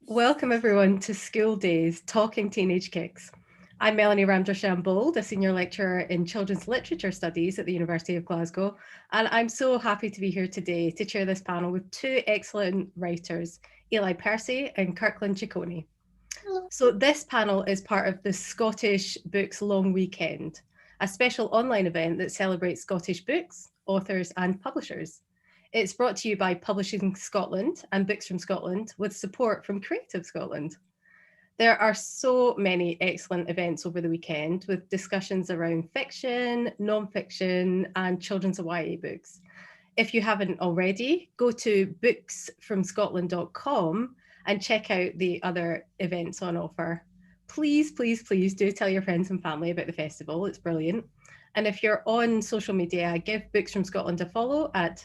Welcome everyone to School Days, Talking Teenage Kicks. I'm Melanie Ramdar-Shambold, a senior lecturer in Children's Literature Studies at the University of Glasgow, and I'm so happy to be here today to chair this panel with two excellent writers, Ely Percy and Kirkland Ciccone. So this panel is part of the Scottish Books Long Weekend, a special online event that celebrates Scottish books, authors and publishers. It's brought to you by Publishing Scotland and Books from Scotland with support from Creative Scotland. There are so many excellent events over the weekend with discussions around fiction, non-fiction and children's YA books. If you haven't already, go to booksfromscotland.com and check out the other events on offer. Please, please, please do tell your friends and family about the festival. It's brilliant. And if you're on social media, give Books from Scotland a follow at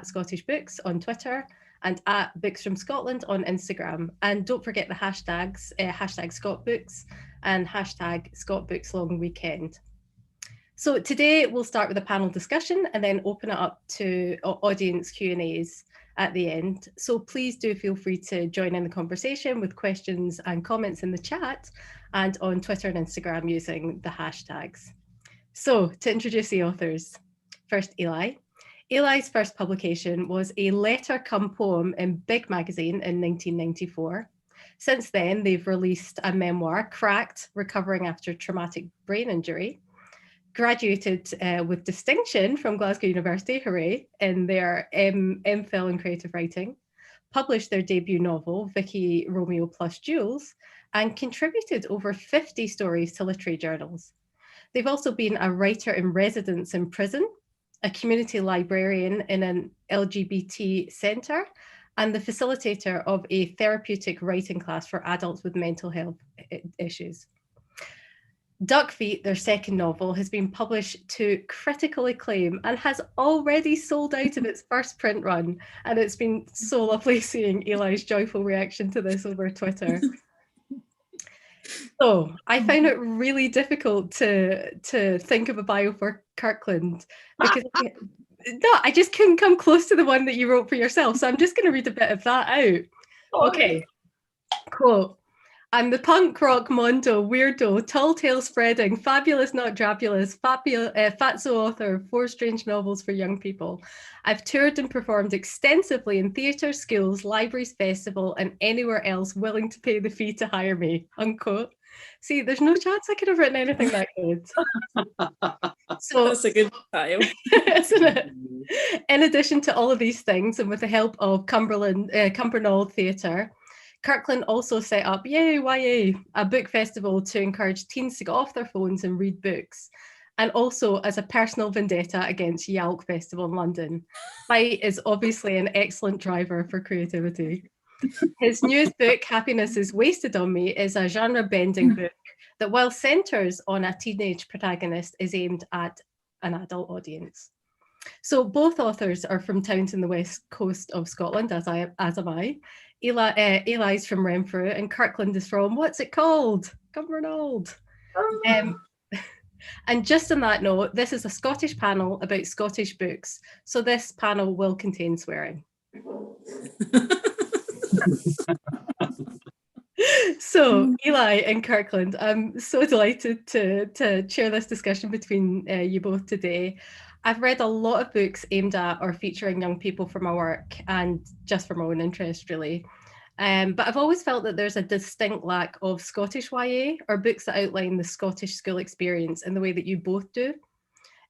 Scottish Books on Twitter and at Books from Scotland on Instagram. And don't forget the hashtags, hashtag ScotBooks and hashtag ScotBooks Long Weekend. So today we'll start with a panel discussion and then open it up to audience Q&As at the end. So please do feel free to join in the conversation with questions and comments in the chat and on Twitter and Instagram using the hashtags. So to introduce the authors, first Ely. Ely's first publication was a letter cum poem in Big Magazine in 1994. Since then, they've released a memoir, Cracked, Recovering After Traumatic Brain Injury, graduated with distinction from Glasgow University, hooray, in their MPhil in creative writing, published their debut novel, Vicky Romeo plus Jules, and contributed over 50 stories to literary journals. They've also been a writer in residence in prison, a community librarian in an LGBT centre, and the facilitator of a therapeutic writing class for adults with mental health issues. Duck Feet, their second novel, has been published to critical acclaim and has already sold out of its first print run. And it's been so lovely seeing Ely's joyful reaction to this over Twitter. So I found it really difficult to think of a bio for Kirkland because I just couldn't come close to the one that you wrote for yourself. So I'm just going to read a bit of that out. Okay, quote. I'm the punk rock mondo, weirdo, tall tale spreading, fabulous not drabulous, fatso author of 4 strange novels for young people. I've toured and performed extensively in theatres, schools, libraries, festival, and anywhere else willing to pay the fee to hire me, unquote. See, there's no chance I could have written anything that good. So that's a good bio, isn't it? In addition to all of these things, and with the help of Cumbernauld Theatre, Kirkland also set up, yay, YA, a book festival to encourage teens to get off their phones and read books, and also as a personal vendetta against Yalk Festival in London. Fight is obviously an excellent driver for creativity. His newest book, Happiness is Wasted on Me, is a genre-bending book that, while centres on a teenage protagonist, is aimed at an adult audience. So both authors are from towns in the west coast of Scotland, as am I. Ely's from Renfrew and Kirkland is from, what's it called? Cumbernauld. And just on that note, this is a Scottish panel about Scottish books. So this panel will contain swearing. So Ely and Kirkland, I'm so delighted to chair this discussion between you both today. I've read a lot of books aimed at or featuring young people for my work and just for my own interest, really. But I've always felt that there's a distinct lack of Scottish YA or books that outline the Scottish school experience in the way that you both do,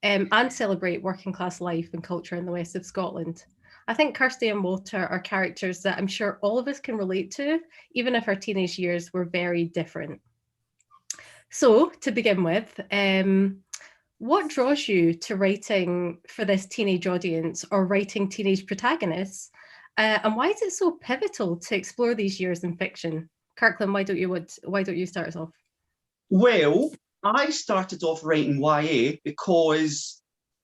and celebrate working class life and culture in the west of Scotland. I think Kirsty and Walter are characters that I'm sure all of us can relate to, even if our teenage years were very different. So to begin with, what draws you to writing for this teenage audience or writing teenage protagonists? And why is it so pivotal to explore these years in fiction? Kirkland, why don't you start us off? Well, I started off writing YA because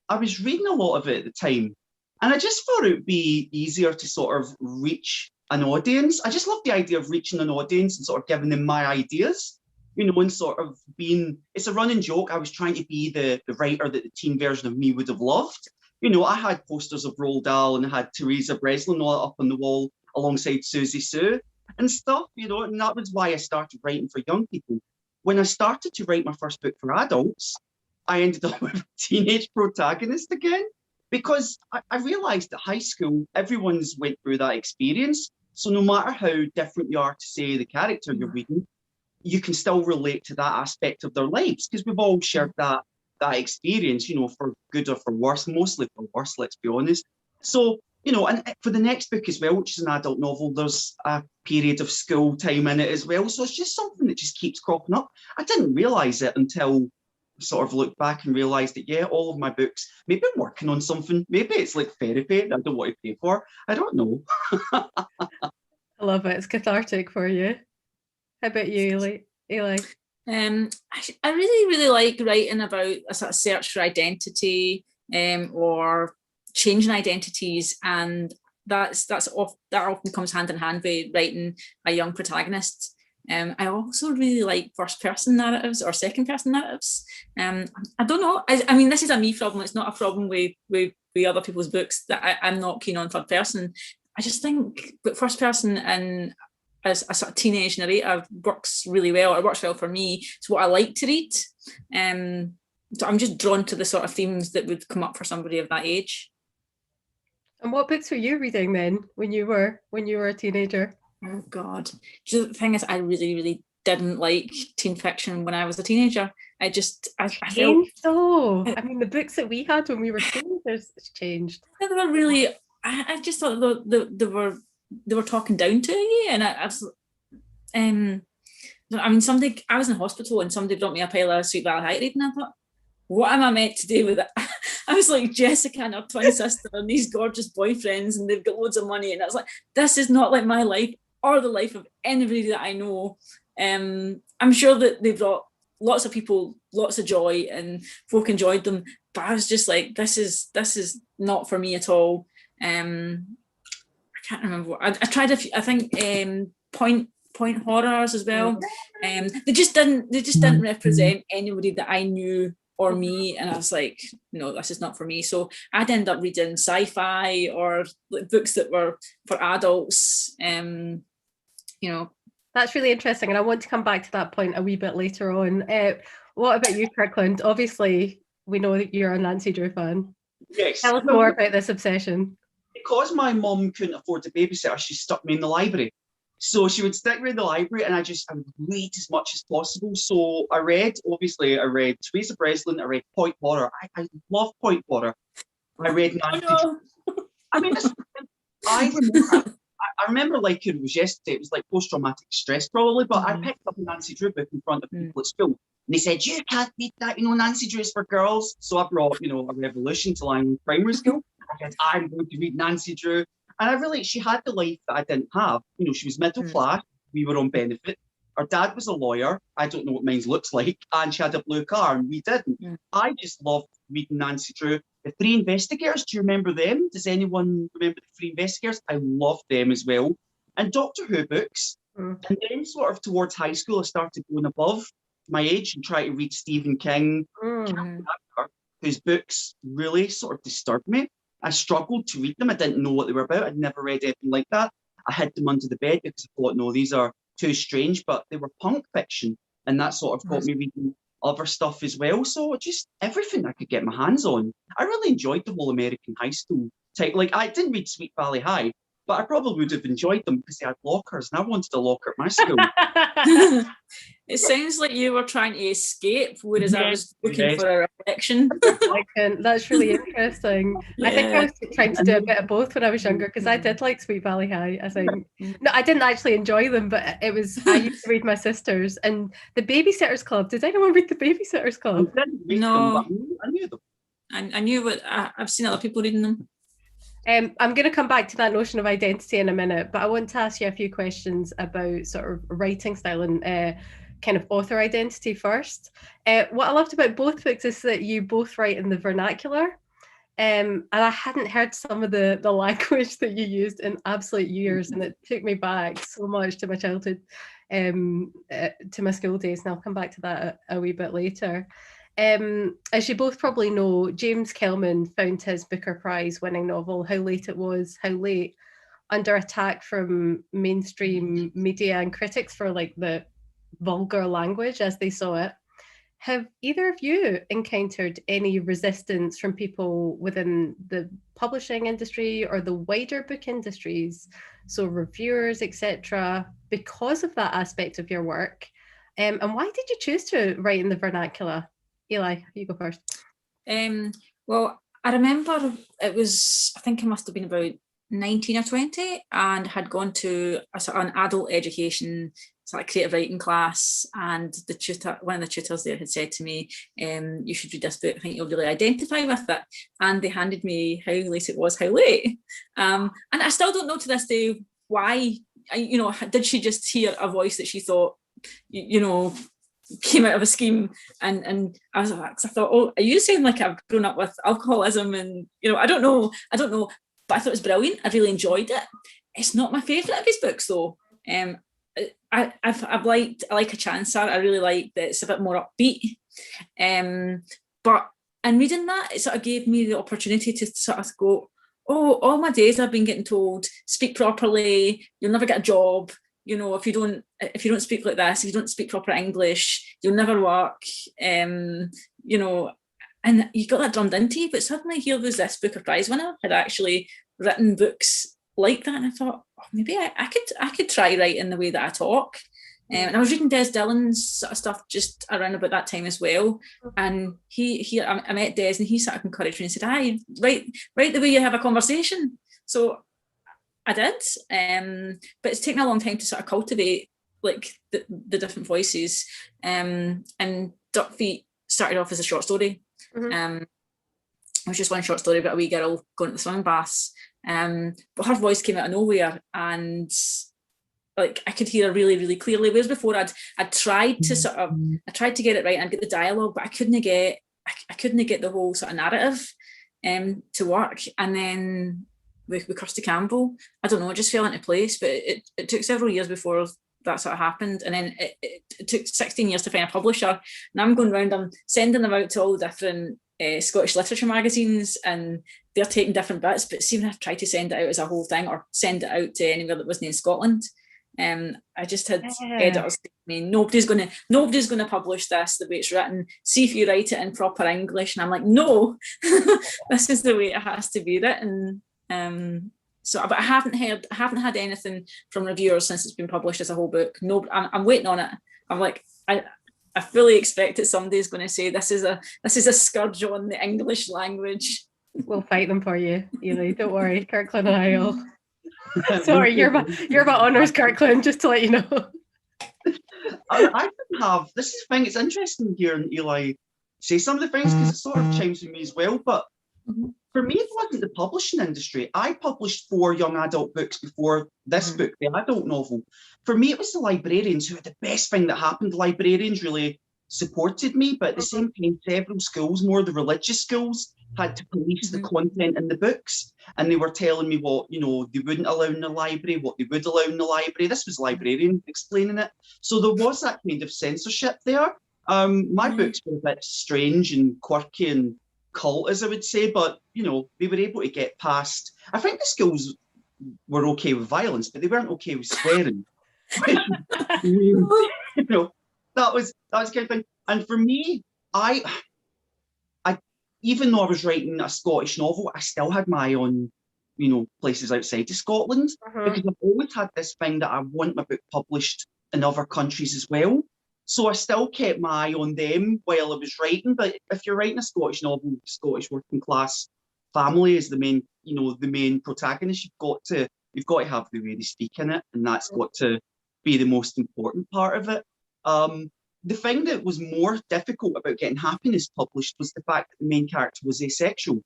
I was reading a lot of it at the time. And I just thought it would be easier to sort of reach an audience. I just love the idea of reaching an audience and sort of giving them my ideas, you know, and sort of being, it's a running joke. I was trying to be the writer that the teen version of me would have loved. You know, I had posters of Roald Dahl and I had Teresa Breslin all up on the wall alongside Susie Sue. and stuff, you know, and that was why I started writing for young people. When I started to write my first book for adults, I ended up with a teenage protagonist again, because I realized at high school, everyone's went through that experience. So no matter how different you are to, say, the character you're reading, you can still relate to that aspect of their lives, because we've all shared that experience, you know, for good or for worse, mostly for worse, let's be honest. So, you know, and for the next book as well, which is an adult novel, there's a period of school time in it as well. So it's just something that just keeps cropping up. I didn't realise it until I sort of looked back and realised that, yeah, all of my books, maybe I'm working on something. Maybe it's like therapy that I don't want to pay for. I don't know. I love it. It's cathartic for you. How about you, Ely? I really like writing about a sort of search for identity, or changing identities, and that often comes hand in hand with writing a young protagonist. I also really like first-person narratives or second-person narratives. I don't know. I mean, this is a me problem. It's not a problem with other people's books that I'm not keen on third person. I just think first person and as a sort of teenage narrator works really well. It works well for me. It's what I like to read. So I'm just drawn to the sort of themes that would come up for somebody of that age. And what books were you reading then when you were a teenager? Oh God. The thing is, I really didn't like teen fiction when I was a teenager. I felt so. I mean, the books that we had when we were teenagers changed. They were really. I just thought they were talking down to you, and I mean, I was in hospital and somebody brought me a pile of Sweet Valley High reading, and I thought, what am I meant to do with it? I was like Jessica and her twin sister and these gorgeous boyfriends, and they've got loads of money, and I was like, this is not like my life or the life of anybody that I know. I'm sure that they brought lots of people lots of joy and folk enjoyed them, but I was just like, this is not for me at all. I can't remember what I tried. I think point horrors as well. They just didn't represent anybody that I knew or me, and I was like, no, this is not for me. So I'd end up reading sci-fi or books that were for adults. You know, that's really interesting, and I want to come back to that point a wee bit later on. What about you, Kirkland? Obviously, we know that you're a Nancy Drew fan. Yes. Tell us more about this obsession. Because my mum couldn't afford a babysitter, she stuck me in the library. So she would stick me in the library, and I would read as much as possible. So I read Teresa Breslin, I read point horror. I love point horror. I read Nancy Drew. I mean, I remember like it was yesterday. It was like post-traumatic stress probably, but I picked up a Nancy Drew book in front of people at school, and they said, you can't read that, Nancy Drew's for girls. So I brought, a revolution to Lyme Primary School. I said, I'm going to read Nancy Drew. And she had the life that I didn't have. She was middle class. We were on benefit. Our dad was a lawyer. I don't know what mine looks like. And she had a blue car, and we didn't. I just loved reading Nancy Drew. The Three Investigators, do you remember them? Does anyone remember the Three Investigators? I loved them as well. And Doctor Who books. And then sort of towards high school, I started going above my age and trying to read Stephen King, whose books really sort of disturbed me. I struggled to read them. I didn't know what they were about. I'd never read anything like that. I hid them under the bed because I thought, no, these are too strange, but they were punk fiction. And that sort of got me reading other stuff as well. So just everything I could get my hands on. I really enjoyed the whole American high school type. Like, I didn't read Sweet Valley High, but I probably would have enjoyed them because they had lockers, and I wanted a locker at my school. It sounds like you were trying to escape, whereas I was looking for a reflection. That's really interesting. Yeah. I think I was trying to do a bit of both when I was younger, because I did like Sweet Valley High. I think no, I didn't actually enjoy them, but I used to read my sisters and the Babysitters Club. Did anyone read the Babysitters Club? No, I knew them. I knew what I've seen other people reading them. I'm going to come back to that notion of identity in a minute, but I want to ask you a few questions about sort of writing style and kind of author identity first. What I loved about both books is that you both write in the vernacular, and I hadn't heard some of the language that you used in absolute years, and it took me back so much to my childhood, to my school days, and I'll come back to that a wee bit later. As you both probably know, James Kelman found his Booker Prize winning novel, How Late It Was, How Late, under attack from mainstream media and critics for like the vulgar language as they saw it. Have either of you encountered any resistance from people within the publishing industry or the wider book industries, so reviewers, etc., because of that aspect of your work? And why did you choose to write in the vernacular? Ely, you go first. Well, I remember I think I must have been about 19 or 20 and had gone to a sort of an adult education sort of creative writing class, and one of the tutors there had said to me, you should read this book, I think you'll really identify with it. And they handed me How Late It Was, How Late. And I still don't know to this day why, did she just hear a voice that she thought, came out of a scheme, and I thought, oh, are you saying like I've grown up with alcoholism? And I don't know, but I thought it was brilliant. I really enjoyed it. It's not my favourite of his books though. I like A Chancer. I really like that it's a bit more upbeat. But in reading that, it sort of gave me the opportunity to sort of go, oh, all my days I've been getting told, speak properly, you'll never get a job. If you don't speak like this, if you don't speak proper English, you'll never work. And you got that drummed into you. But suddenly here was this Booker Prize winner had actually written books like that, and I thought, oh, maybe I could try writing the way that I talk. And I was reading Des Dillon's sort of stuff just around about that time as well. And I met Des, and he sort of encouraged me and said, "Aye, write the way you have a conversation." So I did, but it's taken a long time to sort of cultivate like the different voices. And Duck Feet started off as a short story. It was just one short story about a wee girl going to the swimming baths. But her voice came out of nowhere, and like I could hear her really, really clearly. Whereas before I'd tried to get it right and get the dialogue, but I couldn't get the whole sort of narrative to work. And then with Kirsty Campbell, I don't know, it just fell into place. But it took several years before that sort of happened, and then it took 16 years to find a publisher. And I'm going around, I'm sending them out to all the different Scottish literature magazines, and they're taking different bits. But see, when I tried to send it out as a whole thing, or send it out to anywhere that wasn't in Scotland, I just had editors saying, nobody's gonna publish this the way it's written. See if you write it in proper English. And I'm like, no, this is the way it has to be written. But I haven't had anything from reviewers since it's been published as a whole book. No, I'm waiting on it. I'm like, I fully expect that somebody's going to say this is a scourge on the English language. We'll fight them for you, Ely. Don't worry, Kirkland and I will. Sorry, you're my honours, Kirkland, just to let you know. I didn't have this is the thing. It's interesting hearing Ely say some of the things, because it sort of chimes with me as well. But for me, it wasn't the publishing industry. I published 4 young adult books before this book, the adult novel. For me, it was the librarians who had the best thing that happened. The librarians really supported me, but at the same time, several schools, more the religious schools, had to police the content in the books, and they were telling me what they wouldn't allow in the library, what they would allow in the library. This was librarian explaining it, so there was that kind of censorship there. My books were a bit strange and quirky and cult, as I would say, but they were able to get past. I think the schools were okay with violence, but they weren't okay with swearing. That was kind of thing. And for me, I even though I was writing a Scottish novel, I still had my eye on places outside of Scotland, because I've always had this thing that I want my book published in other countries as well. So I still kept my eye on them while I was writing. But if you're writing a Scottish novel, Scottish working class family is the main protagonist, you've got to have the way they speak in it, and that's got to be the most important part of it. The thing that was more difficult about getting Happiness published was the fact that the main character was asexual.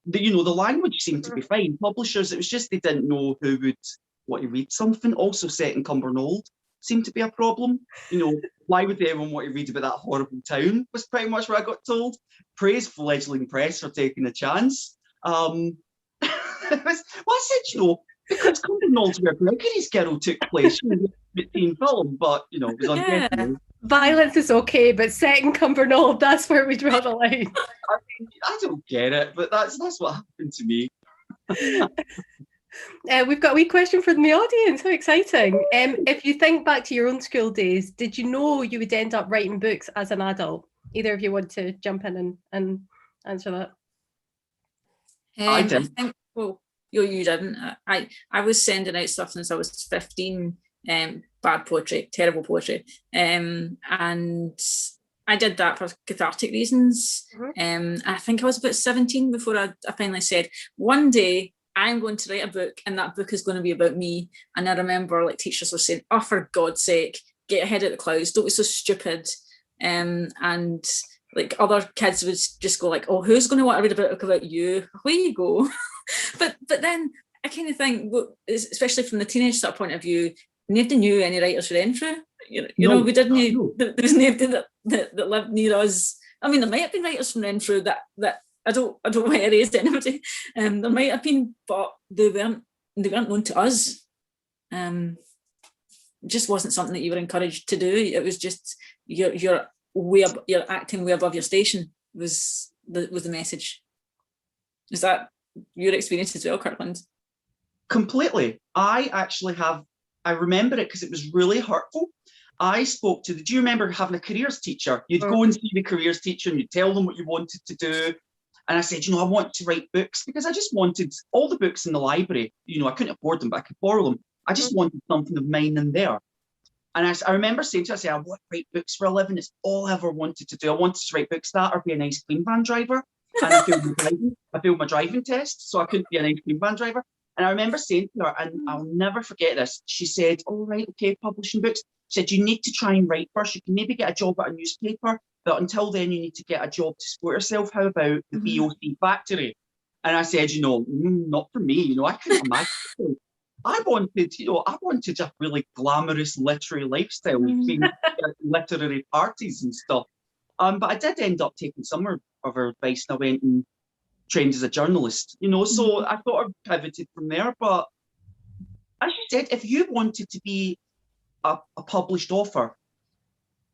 The language seemed to be fine. Publishers, it was just they didn't know who would want to read something. Also set in Cumbernauld seemed to be a problem. Why would everyone want to read about that horrible town? Was pretty much what I got told. Praise fledgling press for taking a chance. I said, because Cumbernauld where Gregory's Girl took place, teen film, but it was on Disney. Violence is okay, but set in Cumbernauld, that's where we draw the line. I don't get it, but that's what happened to me. We've got a wee question from the audience. How exciting. If you think back to your own school days, did you know you would end up writing books as an adult? Either of you want to jump in and answer that? I did. I think, well, you didn't. I was sending out stuff since I was 15, bad poetry, terrible poetry. And I did that for cathartic reasons. I think I was about 17 before I finally said, one day I'm going to write a book and that book is going to be about me. And I remember like teachers were saying, oh, for God's sake, get your head out of the clouds, don't be so stupid. And like other kids would just go like, oh, who's going to want to read a book about you? Away you go. but then I kind of think, especially from the teenage sort of point of view, nobody knew any writers for Renfrew. You know, we didn't. There was nobody that lived near us. I mean, there might have been writers from Renfrew that I don't want to erase anybody. There might have been, but they weren't known to us. It just wasn't something that you were encouraged to do. It was just you're acting way above your station was the message. Is that your experience as well, Kirkland? Completely. I remember it because it was really hurtful. I spoke to do you remember having a careers teacher? You'd go and see the careers teacher and you'd tell them what you wanted to do. And I said, I want to write books because I just wanted all the books in the library. I couldn't afford them, but I could borrow them. I just wanted something of mine in there. And I remember saying to her, I want to write books for a living. It's all I ever wanted to do. I wanted to write books that or be a nice clean van driver. And I failed my driving test, so I couldn't be a nice clean van driver. And I remember saying to her, and I'll never forget this, she said, all right, okay, publishing books. She said, you need to try and write first. You can maybe get a job at a newspaper, but until then you need to get a job to support yourself. How about the VOC factory? And I said, not for me. I couldn't imagine. I wanted a really glamorous literary lifestyle, being at literary parties and stuff. But I did end up taking some of her advice, and I went and trained as a journalist, so I thought I pivoted from there. But as you said, if you wanted to be a published author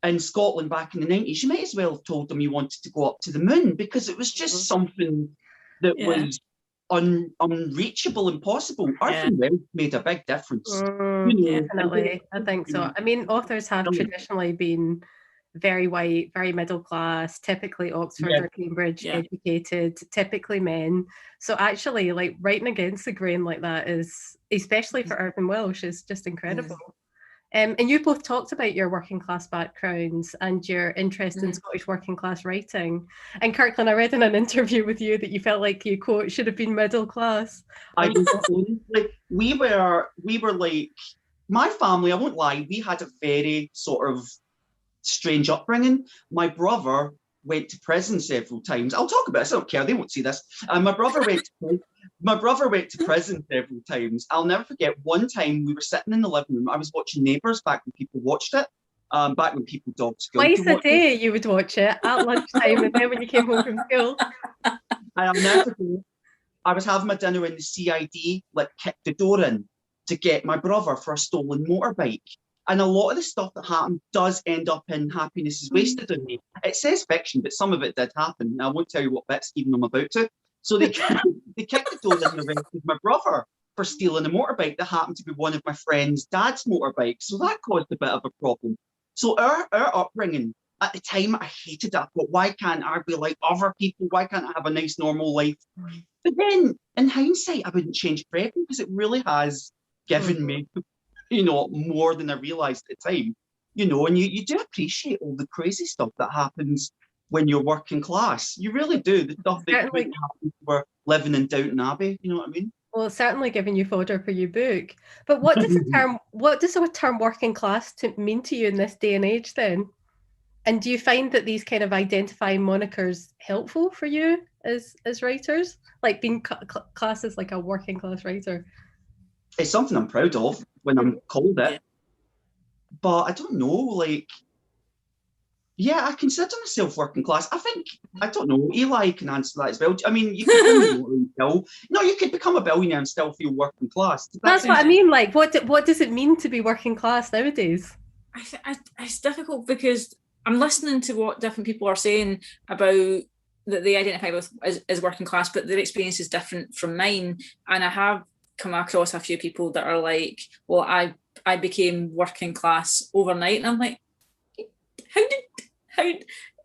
in Scotland back in the 90s, you might as well have told them you wanted to go up to the moon, because it was just something that was unreachable, impossible. Arthur Wells made a big difference. Definitely, I think so. I mean, authors have traditionally been very white, very middle class, typically Oxford or Cambridge educated, typically men. So actually, like, writing against the grain like that is, especially for Irvine Welsh, is just incredible. And you both talked about your working class backgrounds and your interest in Scottish working class writing. And Kirkland, I read in an interview with you that you felt like you, quote, should have been middle class. We were like, my family, I won't lie, we had a very sort of strange upbringing. My brother went to prison several times. I'll talk about it, I don't care, they won't see this. My brother went to prison several times. I'll never forget one time we were sitting in the living room. I was watching Neighbours back when people watched it, back when people dogged school. Twice a day you would watch it, at lunchtime and then when you came home from school. And I'll never forget, I was having my dinner and the CID kicked the door in to get my brother for a stolen motorbike. And a lot of the stuff that happened does end up in Happiness is Wasted on Me. It says fiction, but some of it did happen. And I won't tell you what bits, even though I'm about to. So they kicked the door in and arrested my brother for stealing a motorbike that happened to be one of my friend's dad's motorbikes. So that caused a bit of a problem. So our upbringing, at the time, I hated it. I thought, why can't I be like other people? Why can't I have a nice, normal life? But then, in hindsight, I wouldn't change it for anything, because it really has given me more than I realised at the time, and you do appreciate all the crazy stuff that happens when you're working class. You really do. The stuff that wouldn't happen if we're living in Downton Abbey, you know what I mean? Well, it's certainly giving you fodder for your book. But what does the term working class mean to you in this day and age then? And do you find that these kind of identifying monikers helpful for you as writers? Like being classed as like a working class writer? It's something I'm proud of when I'm called it. But I don't know, I consider myself working class. I don't know, Eli can answer that as well. I mean, you could become a billionaire and still feel working class. That's what I mean. Like, what does it mean to be working class nowadays? It's difficult because I'm listening to what different people are saying about that they identify with as working class, but their experience is different from mine. And I have come across a few people that are like, well, I became working class overnight, and I'm like,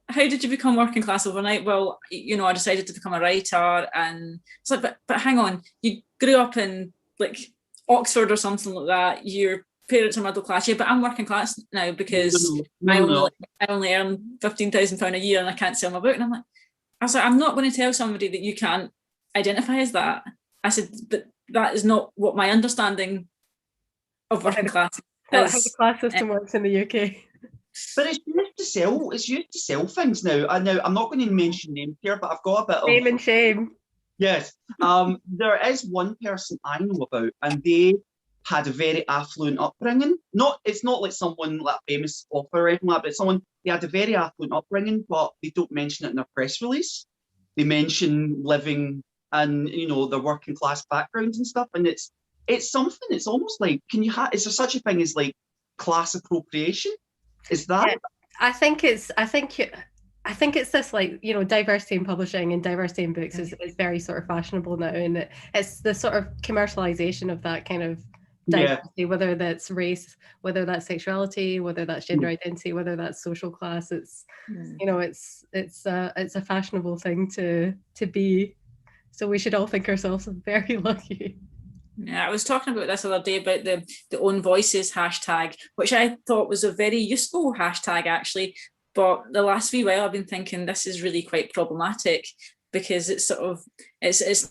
how did you become working class overnight? Well, you know, I decided to become a writer, and it's like, but hang on, you grew up in like Oxford or something like that. Your parents are middle class, yeah, but I'm working class now because I only earn £15,000 a year and I can't sell my book. And I was like, I'm not going to tell somebody that you can't identify as that. I said, but that is not what my understanding of working class is. How the class system works in the UK. But it's used to sell things now. I'm not going to mention names here, but I've got a bit of name and shame. Yes. There is one person I know about, and they had a very affluent upbringing. It's not like someone like a famous author or anything like that, but they had a very affluent upbringing, but they don't mention it in their press release. They mention living and, you know, their working class backgrounds and stuff. And it's something, it's almost like, is there such a thing as like class appropriation? Is that? Yeah, I think it's this, like, you know, diversity in publishing and diversity in books is very sort of fashionable now, and it's the sort of commercialization of that kind of diversity, whether that's race, whether that's sexuality, whether that's gender identity, whether that's social class. It's you know, it's a fashionable thing to be. So we should all think ourselves very lucky. Yeah, I was talking about this the other day about the own voices hashtag, which I thought was a very useful hashtag actually. But the last wee while I've been thinking this is really quite problematic, because it's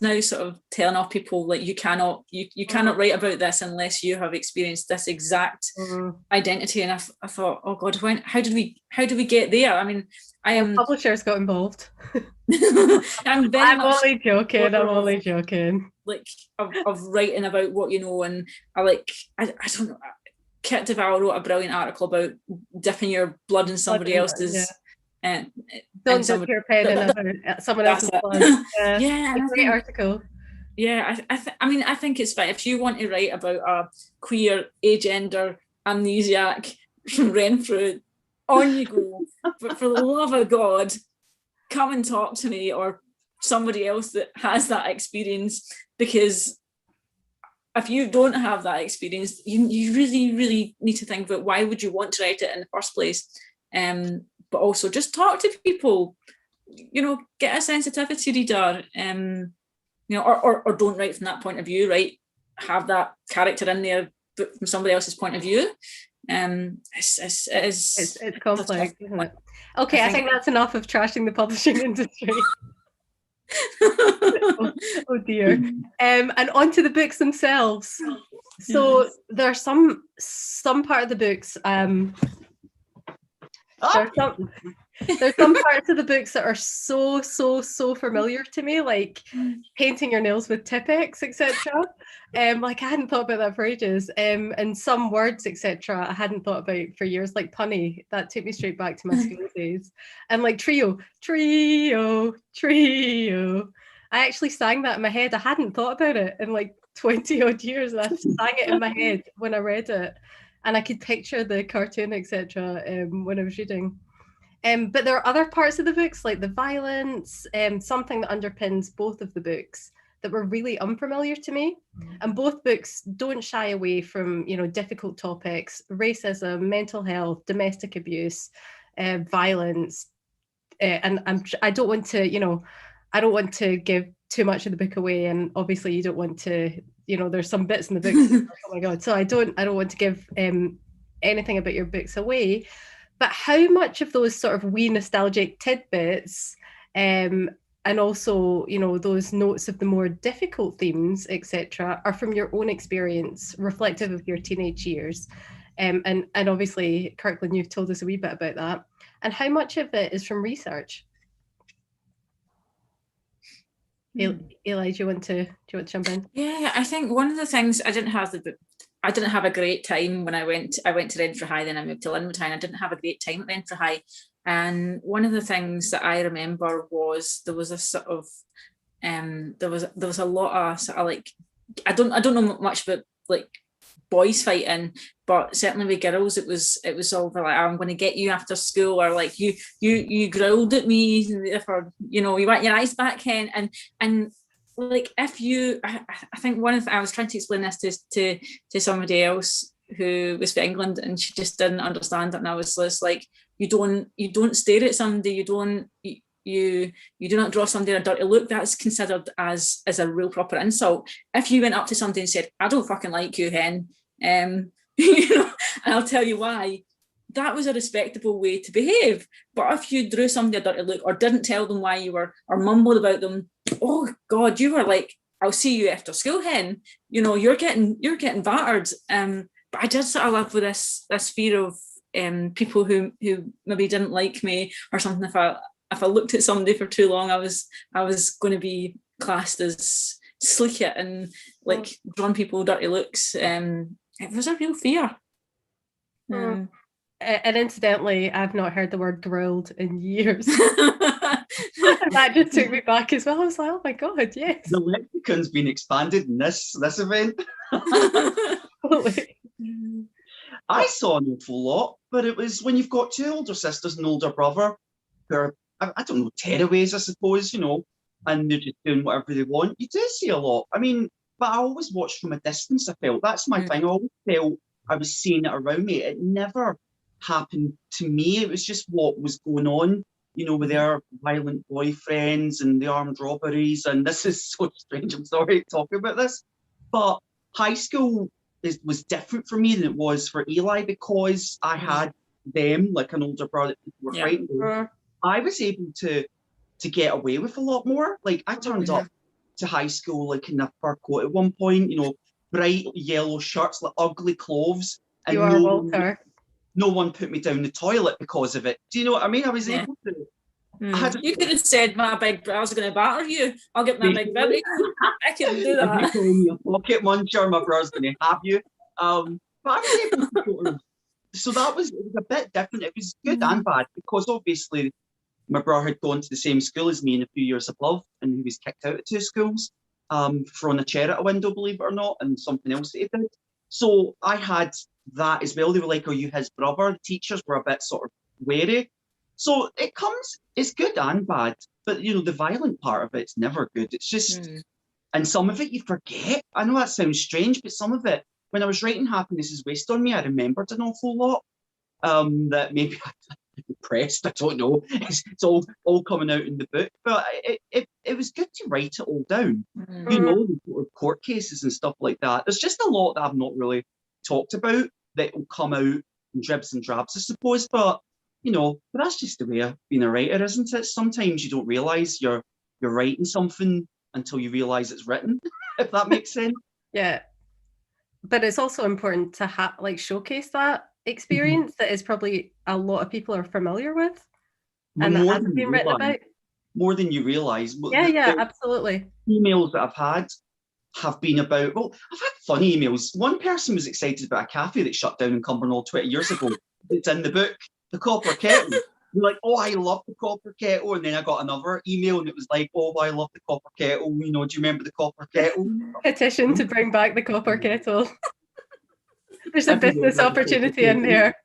now sort of telling off people like you cannot write about this unless you have experienced this exact identity. And I thought, oh God, how did we get there? I mean, publishers got involved. I'm only joking. Like of writing about what you know, and I don't know. Kit Duval wrote a brilliant article about dipping your blood in somebody else's. Yeah. Don't dip your pen in someone else's blood. Yeah, a great article. Yeah, I mean, I think it's fine if you want to write about a queer, agender, amnesiac from Renfrew. On you go. But for the love of God, come and talk to me or somebody else that has that experience, because if you don't have that experience, you really, really need to think about why would you want to write it in the first place. But also just talk to people, you know, get a sensitivity reader, you know, or don't write from that point of view, right? Have that character in there, but from somebody else's point of view. It's complex, isn't it? Okay, I think that's enough of trashing the publishing industry. oh dear. And on to the books themselves. So there's some part of the books. There's some parts of the books that are so familiar to me, like painting your nails with Tipp-Ex, etc. Like I hadn't thought about that for ages. And some words, etc. I hadn't thought about for years, like punny. That took me straight back to my school days. And like trio. I actually sang that in my head. I hadn't thought about it in like 20 odd years, and I sang it in my head when I read it, and I could picture the cartoon, etc. When I was reading. But there are other parts of the books, like the violence, something that underpins both of the books that were really unfamiliar to me. And both books don't shy away from, you know, difficult topics: racism, mental health, domestic abuse, violence. And I don't want to give too much of the book away. And obviously, you don't want to, you know, there's some bits in the books. Oh my God! So I don't want to give anything about your books away. But how much of those sort of wee nostalgic tidbits, and also, you know, those notes of the more difficult themes, etc., are from your own experience, reflective of your teenage years? And obviously, Kirkland, you've told us a wee bit about that. And how much of it is from research? Ely, do you want to jump in? Yeah, I think one of the things I didn't have a great time when I went to Renfrew High, then I moved to Linwood High, and I didn't have a great time at Renfrew High. And one of the things that I remember was there was a sort of there was a lot of sort of like, I don't know much about like boys fighting, but certainly with girls it was all like, I'm going to get you after school, or like you growled at me for, you know, you want your eyes back, Ken. And like if you, I think I was trying to explain this to somebody else who was from England, and she just didn't understand it, and I was just like, you don't stare at somebody, you do not draw somebody a dirty look. That's considered as a real proper insult. If you went up to somebody and said, I don't fucking like you, hen, you know, and I'll tell you why, that was a respectable way to behave. But if you drew somebody a dirty look or didn't tell them why you were, or mumbled about them, oh God, you were like, I'll see you after school, hen. You know, you're getting battered. But I did sort of live with this fear of people who maybe didn't like me or something. If I looked at somebody for too long, I was going to be classed as slick it and like drawing people dirty looks. It was a real fear. And incidentally, I've not heard the word grilled in years. That just took me back as well. I was like, oh my God, yes. The lexicon's been expanded in this event. Totally. I saw an awful lot, but it was when you've got two older sisters and an older brother who are, I don't know, tearaways, I suppose, you know, and they're just doing whatever they want. You do see a lot. I mean, but I always watched from a distance, I felt. That's my thing. I always felt I was seeing it around me. It never happened to me. It was just what was going on, you know, with their violent boyfriends and the armed robberies. And this is so strange. I'm sorry to talk about this. But high school was different for me than it was for Ely, because I had them, like an older brother, people were frightened of. I was able to get away with a lot more. Like, I turned up to high school like in a fur coat at one point, you know, bright yellow shirts, like ugly clothes. And Walter. No one put me down the toilet because of it. Do you know what I mean? I was able to. You could have said, my big brother's going to batter you. I'll get my big brother. I can do that. If you call me a pocket muncher, my brother's going to have you. But I was able to sort of, so it was a bit different. It was good and bad, because obviously my brother had gone to the same school as me and a few years above, and he was kicked out of two schools throwing a chair at a window, believe it or not, and something else that he did. So I had that as well. They were like, are you his brother? The teachers were a bit sort of wary. So it's good and bad, but you know, the violent part of it's never good. It's just, and some of it you forget. I know that sounds strange, but some of it, when I was writing Happiness is Wasted on Me, I remembered an awful lot that maybe I'm depressed, I don't know. It's all coming out in the book, but it was good to write it all down. You know, the court cases and stuff like that. There's just a lot that I've not really talked about that will come out in dribs and drabs, I suppose, but you know, but that's just the way of being a writer, isn't it? Sometimes you don't realise you're writing something until you realise it's written, if that makes sense. Yeah. But it's also important to showcase that experience that is probably a lot of people are familiar with, and that hasn't been written about. More than you realise. Yeah, absolutely. Emails that I've had have been about, well, I've had fun emails. One person was excited about a cafe that shut down in Cumbernauld 20 years ago. It's in the book. The Copper Kettle. You're like, oh, I love the Copper Kettle. And then I got another email and it was like, oh, I love the Copper Kettle. You know, do you remember the Copper Kettle? Petition to bring back the Copper Kettle. There's a business opportunity in there.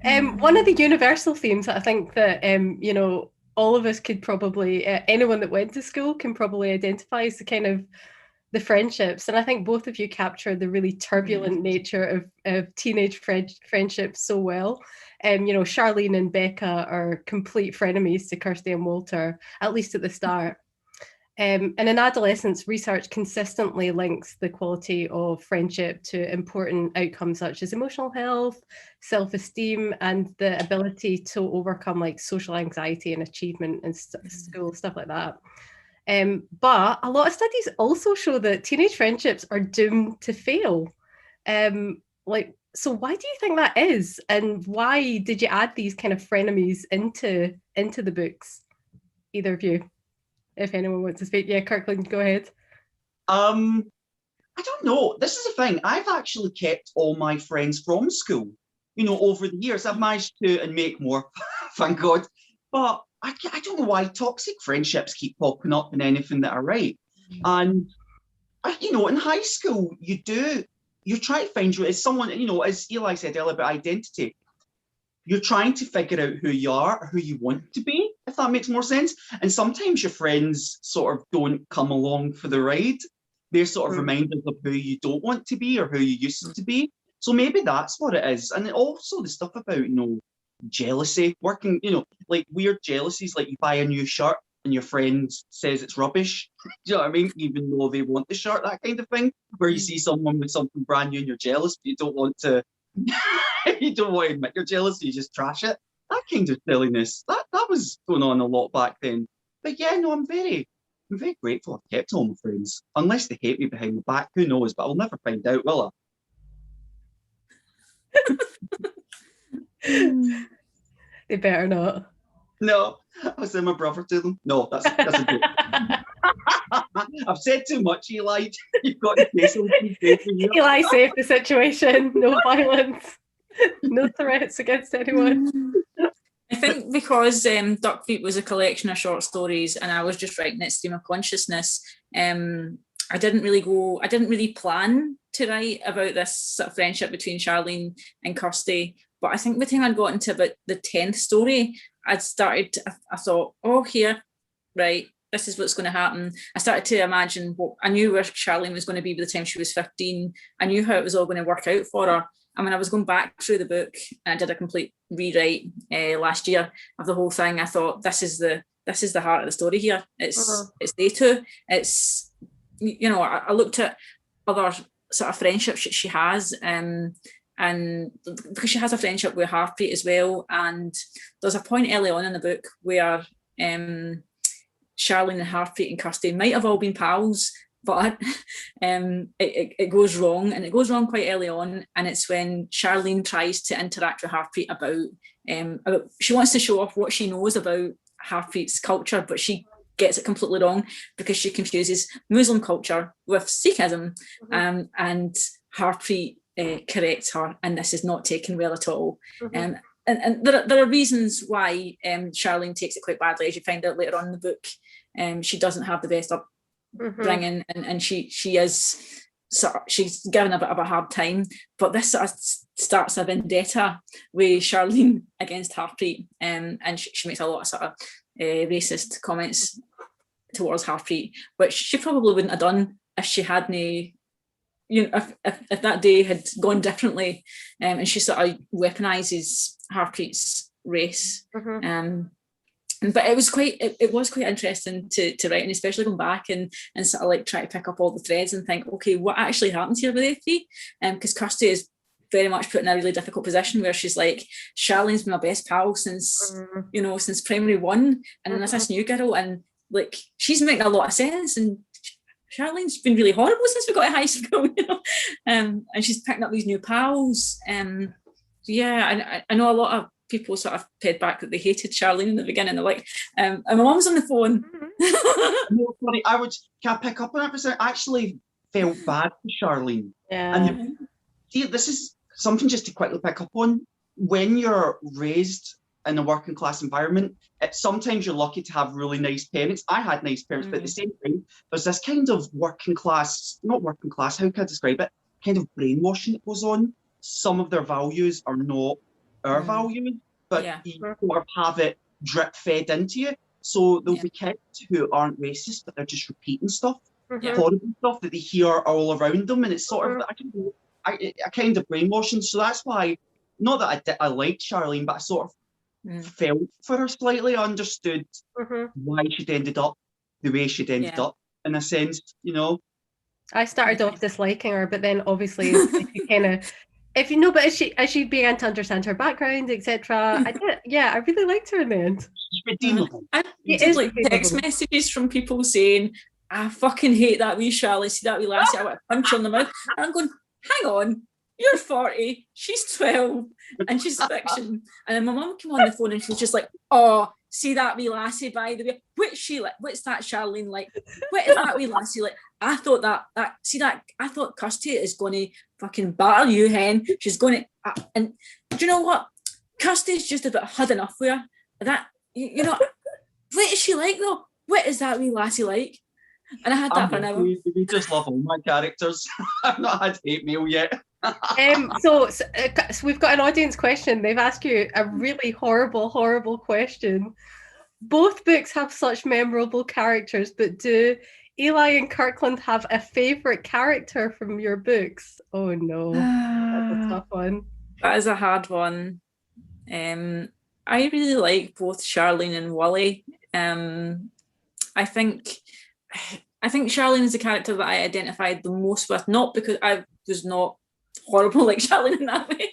One of the universal themes that I think that, you know, all of us could probably, anyone that went to school can probably identify is the kind of the friendships, and I think both of you capture the really turbulent nature of teenage friendships so well. You know, Charlene and Becca are complete frenemies to Kirsty and Walter, at least at the start. And in adolescence, research consistently links the quality of friendship to important outcomes such as emotional health, self-esteem, and the ability to overcome like social anxiety and achievement in school, stuff like that. But a lot of studies also show that teenage friendships are doomed to fail. So why do you think that is? And why did you add these kind of frenemies into the books? Either of you, if anyone wants to speak. Yeah, Kirkland, go ahead. I don't know. This is the thing. I've actually kept all my friends from school. You know, over the years, I've managed to, and make more, thank God. But I don't know why toxic friendships keep popping up in anything that I write. And, you know, in high school, you're trying to find you as someone, you know, as Eli said earlier about identity, you're trying to figure out who you are or who you want to be. if that makes more sense. And sometimes your friends sort of don't come along for the ride. They're sort of reminders of who you don't want to be or who you used to be. So maybe that's what it is. And also the stuff about, jealousy, working, like weird jealousies, like you buy a new shirt and your friend says it's rubbish. Do you know what I mean? Even though they want the shirt, that kind of thing, where you see someone with something brand new and you're jealous, but you don't want to admit you're jealous, so you just trash it. That kind of silliness, that was going on a lot back then. But yeah, no, I'm very grateful I've kept all my friends. Unless they hate me behind my back, who knows? But I'll never find out, will I? They better not. No, I'll send my brother to them. No, that's a joke. I've said too much, Eli. You've got to say something. Eli saved the situation. No violence. No threats against anyone. I think because Duckfeet was a collection of short stories and I was just writing it stream of consciousness, I didn't really plan to write about this sort of friendship between Charlene and Kirsty. But I think by the time I'd got into about the 10th story, I thought, oh, here, right, this is what's going to happen. I started to imagine what I knew where Charlene was going to be by the time she was 15. I knew how it was all going to work out for her. And when I was going back through the book, and I did a complete rewrite last year of the whole thing, I thought, this is the heart of the story here. It's they two. It's, I looked at other sort of friendships that she has, and because she has a friendship with Harpreet as well, and there's a point early on in the book where Charlene and Harpreet and Kirsty might have all been pals, but it goes wrong, and it goes wrong quite early on, and it's when Charlene tries to interact with Harpreet about she wants to show off what she knows about Harpreet's culture, but she gets it completely wrong because she confuses Muslim culture with Sikhism, and Harpreet corrects her, and this is not taken well at all. And there are reasons why Charlene takes it quite badly, as you find out later on in the book. She doesn't have the best upbringing, and she's given a bit of a hard time. But this sort of starts a vendetta with Charlene against Harpreet, and she makes a lot of sort of racist comments towards Harpreet, which she probably wouldn't have done if she hadn't. If that day had gone differently, and she sort of weaponizes Harpreet's race. But it was quite interesting to write, and especially going back and sort of like try to pick up all the threads and think, okay, what actually happens here with the three? Because Kirsty is very much put in a really difficult position where she's like, Charlene's been my best pal since since primary one, and then there's this new girl, and like she's making a lot of sense, and Charlene's been really horrible since we got to high school, and she's picking up these new pals. I know a lot of people sort of paid back that they hated Charlene in the beginning. They're like, and my mum's on the phone. No, sorry, can I pick up on that for a second? I actually felt bad for Charlene. Yeah. And see, this is something just to quickly pick up on. When you're raised in a working class environment, sometimes you're lucky to have really nice parents. I had nice parents, but at the same time, there's this kind of not working class, how can I describe it? Kind of brainwashing that goes on. Some of their values are not our values, but you sort of have it drip fed into you. So there'll be kids who aren't racist, but they're just repeating stuff, horrible stuff that they hear all around them, and it's sort of a kind of brainwashing. So that's why, not that I liked Charlene, but I sort of felt for her slightly. I understood why she'd ended up the way she'd ended up, in a sense, I started off disliking her, but then obviously you kind of, but as she began to understand her background, etc. I really liked her in the end. She's redeemable. I did like text messages from people saying, I fucking hate that wee Charlie, see that wee lassie, I want to punch her in the mouth. And I'm going, hang on, you're 40, she's 12, and she's fiction. And then my mum came on the phone and she was just like, oh, see that wee lassie, by the way, what's she like? What's that Charlene like? What is that wee lassie like? I thought I thought Kirsty is going to fucking batter you, hen. She's going to, and do you know what? Kirsty's just about had enough with her. That, what is she like though? What is that wee lassie like? And I had that for an hour. We just love all my characters. I've not had hate mail yet. So we've got an audience question. They've asked you a really horrible question. both books have such memorable characters, but do Ely and Kirkland have a favourite character from your books? Oh no, that's a tough one. That is a hard one. I really like both Charlene and Wally. I think Charlene is the character that I identified the most with, not because I was not horrible like Charlene in that way.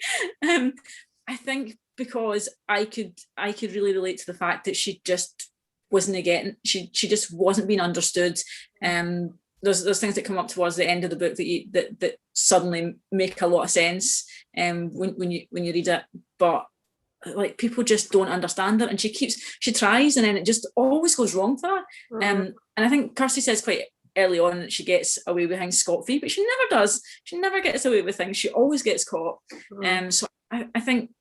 I think because I could really relate to the fact that she just wasn't getting, she just wasn't being understood. There's things that come up towards the end of the book that suddenly make a lot of sense when you read it, but like people just don't understand her, and she tries, and then it just always goes wrong for her. And I think Kirsty says quite early on that she gets away with things scot-free, but she never does. She never gets away with things. She always gets caught. So I think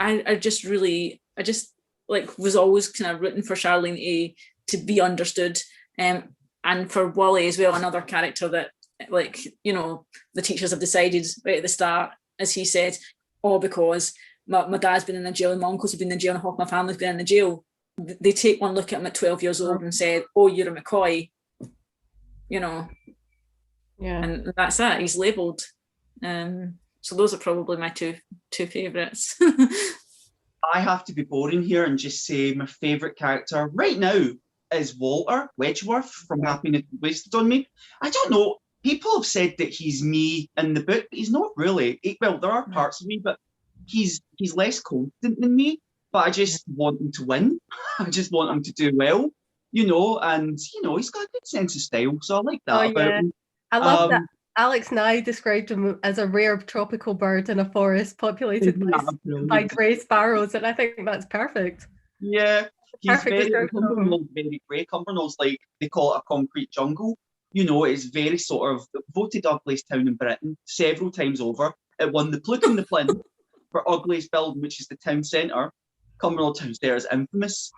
I just like was always kind of rooting for Charlene to be understood, and for Wally as well, another character that, like, you know, the teachers have decided right at the start, as he said, because my dad's been in the jail and my uncles have been in the jail and half my family's been in the jail. They take one look at him at 12 years old and said, "Oh, you're a McCoy," you know. Yeah. And that's it. He's labelled. So those are probably my two favourites. I have to be boring here and just say my favourite character right now is Walter Wedgeworth from Happiness Wasted on Me. I don't know. People have said that he's me in the book, but he's not really. Well, there are parts of me, but he's less confident than me. But I just want him to win. I just want him to do well, you know. And you know, he's got a good sense of style, so I like that about him. I love that. Alex Nye described him as a rare tropical bird in a forest populated by grey sparrows, and I think that's perfect. Yeah, he's very grey. Cumbernauld, like, they call it a concrete jungle. You know, it's very sort of voted ugliest town in Britain several times over. It won the Pluke and the Plinth for ugliest building, which is the town centre. Cumbernauld Town Centre is infamous.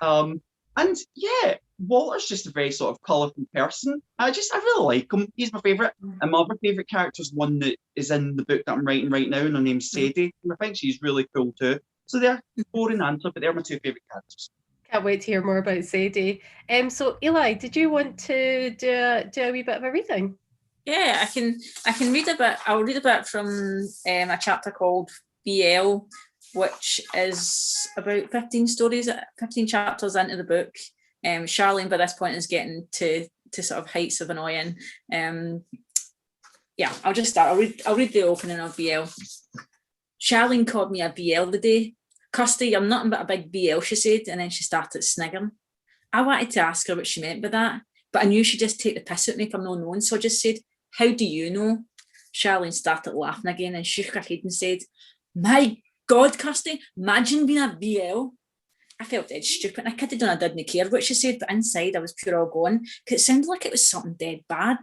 And yeah, Walter's just a very sort of colourful person. I really like him. He's my favourite. And my other favourite character is one that is in the book that I'm writing right now, and her name's Sadie. And I think she's really cool too. So they're boring answer, but they're my two favourite characters. Can't wait to hear more about Sadie. So Ely, did you want to do a wee bit of a reading? Yeah, I can read a bit. I'll read a bit from a chapter called BL, which is about 15 chapters into the book. Charlene by this point is getting to sort of heights of annoying. Yeah, I'll just start. I'll read the opening of BL. Charlene called me a BL today. Kirsty, I'm nothing but a big BL, she said, and then she started sniggering. I wanted to ask her what she meant by that, but I knew she'd just take the piss out of me for no knowing, so I just said, "How do you know?" Charlene started laughing again and shook her head and said, "My God, Kirsty, imagine being a BL." I felt dead stupid, and I kidded on I didn't care what she said, but inside I was pure all gone, because it sounded like it was something dead bad.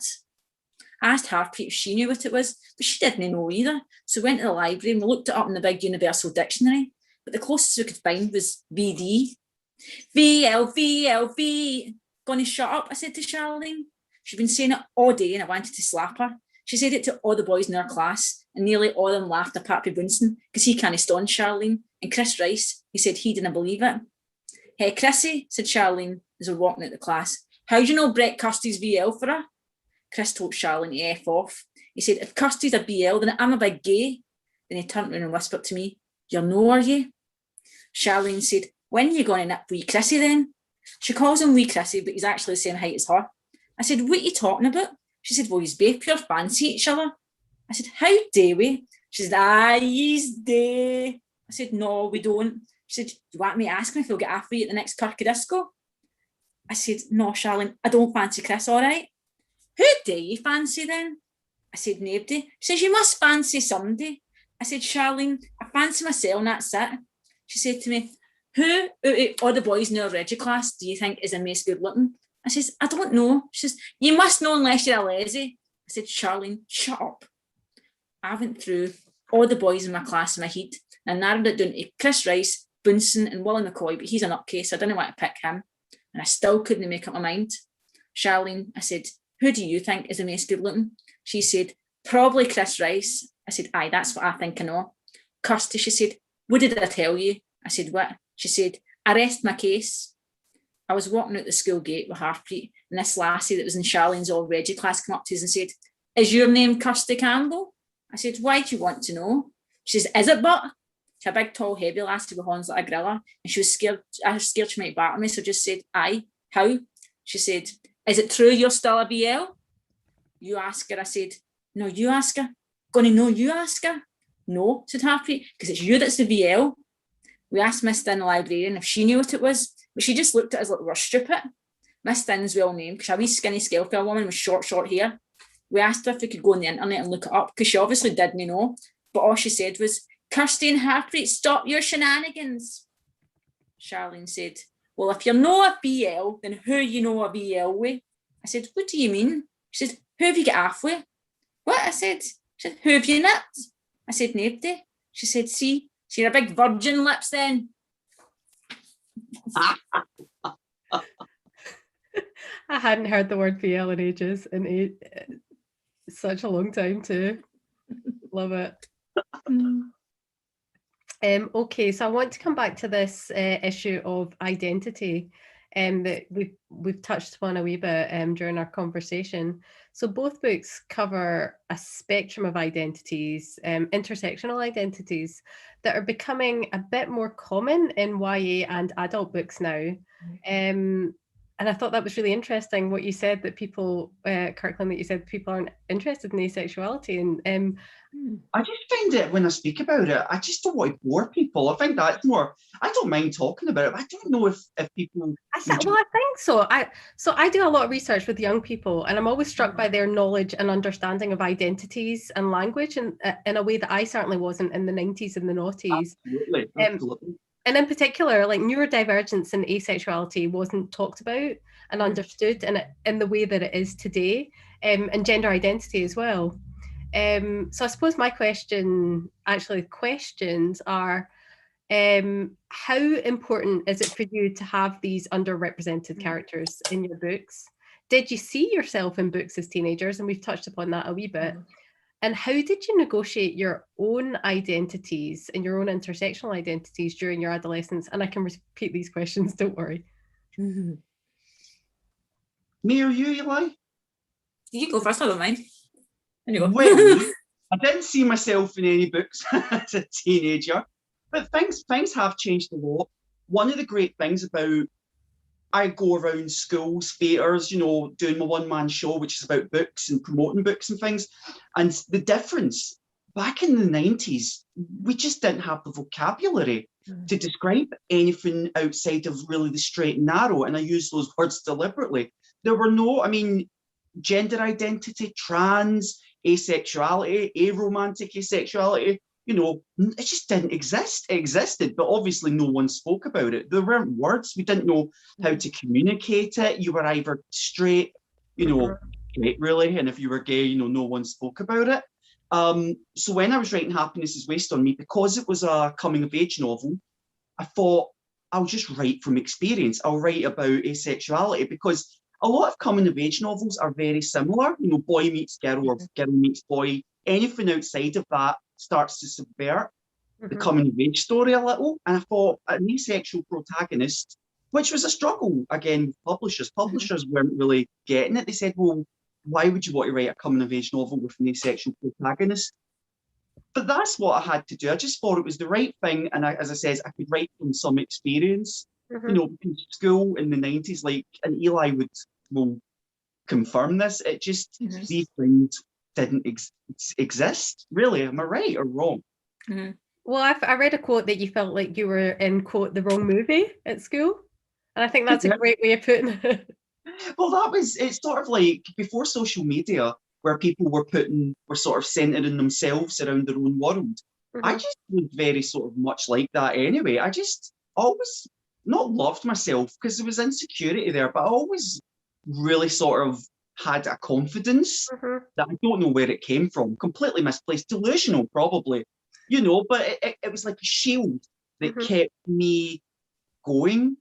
I asked Harpreet if she knew what it was, but she didn't know either, so we went to the library and we looked it up in the big Universal Dictionary, but the closest we could find was VD. VL. Gonna shut up, I said to Charlene. She'd been saying it all day and I wanted to slap her. She said it to all the boys in her class, and nearly all of them laughed apart from Winston, because he can't stand Charlene. And Chris Rice, he said he didn't believe it. "Hey, Chrissy," said Charlene as we're walking out the class, "how do you know Brett Kirsty's VL for her?" Chris told Charlene to F off. He said, "If Kirsty's a BL, then I'm a big gay." Then he turned around and whispered to me, "You're no, are you?" Charlene said, "When are you going to nip wee Chrissy then?" She calls him wee Chrissy, but he's actually the same height as her. I said, "What are you talking about?" She said, "Well, he's both pure fancy each other." I said, "How dare we?" She said, "Aye, he's day." I said, "No, we don't." She said, "You want me to ask him if he'll get after you at the next Kirky disco?" I said, "No, Charlene, I don't fancy Chris, all right." "Who do you fancy then?" I said, "Nobody." She says, "You must fancy somebody." I said, "Charlene, I fancy myself and that's it." She said to me, "Who out of all the boys in our Reggie class do you think is the most good looking?" I says, "I don't know." She says, "You must know unless you're a lazy." I said, "Charlene, shut up." I went through all the boys in my class in my heat and narrowed it down to Chris Rice, Bunsen and Willie McCoy, but he's a nutcase, so I didn't want to pick him. And I still couldn't make up my mind. "Charlene," I said, "who do you think is the most good looking?" She said, "Probably Chris Rice." I said, "Aye, that's what I think I know." "Kirsty," she said, "what did I tell you?" I said, "What?" She said, "I rest my case." I was walking out the school gate with Harpreet, and this lassie that was in Charlene's already class came up to us and said, "Is your name Kirsty Campbell?" I said, "Why do you want to know?" She says, "Is it but?" She's a big, tall, heavy lassie with horns like a grilla, and she was scared. I was scared she might batter me, so I just said, "Aye, how?" She said, "Is it true you're still a BL?" "You ask her." I said, "No, you ask her." "Gonna know, you ask her." "No," said Harpreet, "because it's you that's the VL." We asked Miss Dinn, the librarian, if she knew what it was, but she just looked at us like we were stupid. Miss Dinn's well named because she's a wee skinny scale woman with short hair. We asked her if we could go on the internet and look it up because she obviously didn't know, but all she said was, "Kirsty and Harpreet, stop your shenanigans." Charlene said, "Well, if you're not a BL, then who you know a BL with?" I said, "What do you mean?" She said, "Who have you got off with?" "What?" I said. She said, "Who have you nipped?" I said, "Nobody." She said, "See, she had a big virgin lips then." I hadn't heard the word VL in ages, in such a long time too. Love it. Okay, so I want to come back to this issue of identity that we've touched upon a wee bit during our conversation. So both books cover a spectrum of identities, intersectional identities that are becoming a bit more common in YA and adult books now. And I thought that was really interesting what you said, that people, Kirkland, that you said people aren't interested in asexuality. And I just find it, when I speak about it, I just don't want to bore people. I think that's more, I don't mind talking about it, but I don't know if people... I think so. I do a lot of research with young people, and I'm always struck by their knowledge and understanding of identities and language in a way that I certainly wasn't in the 90s and the noughties. Absolutely. And in particular, like neurodivergence and asexuality wasn't talked about and understood in the way that it is today, and gender identity as well. So I suppose my questions are, how important is it for you to have these underrepresented characters in your books? Did you see yourself in books as teenagers? And we've touched upon that a wee bit. And how did you negotiate your own identities and your own intersectional identities during your adolescence? And I can repeat these questions, don't worry. Me or you, Ely? You go first, I don't mind. Well, I didn't see myself in any books as a teenager, but things have changed a lot. One of the great things about, I go around schools, theatres, doing my one-man show, which is about books and promoting books and things. And the difference, back in the 90s, we just didn't have the vocabulary to describe anything outside of really the straight and narrow. And I use those words deliberately. There were no, gender identity, trans, asexuality, aromantic asexuality, it just didn't exist. It existed, but obviously no one spoke about it. There weren't words. We didn't know how to communicate it. You were either straight, straight really, and if you were gay, no one spoke about it. So when I was writing Happiness is Wasted on Me, because it was a coming of age novel, I thought I'll just write from experience. I'll write about asexuality, because a lot of coming of age novels are very similar. Boy meets girl or girl meets boy. Anything outside of that starts to subvert the coming of age story a little. And I thought an asexual protagonist, which was a struggle again with publishers. Publishers weren't really getting it. They said, well, why would you want to write a coming of age novel with an asexual protagonist? But that's what I had to do. I just thought it was the right thing. And as I said, I could write from some experience. Because school in the 90s, and Ely will confirm this, it just, these things didn't exist, really. Am I right or wrong? Well, I read a quote that you felt like you were in, quote, the wrong movie at school. And I think that's a great way of putting it. Well, it's sort of like before social media, where people were sort of centering themselves around their own world. I just was very sort of much like that anyway. I just always not loved myself because there was insecurity there, but I always really sort of had a confidence that I don't know where it came from, completely misplaced, delusional probably, but it was like a shield that kept me going,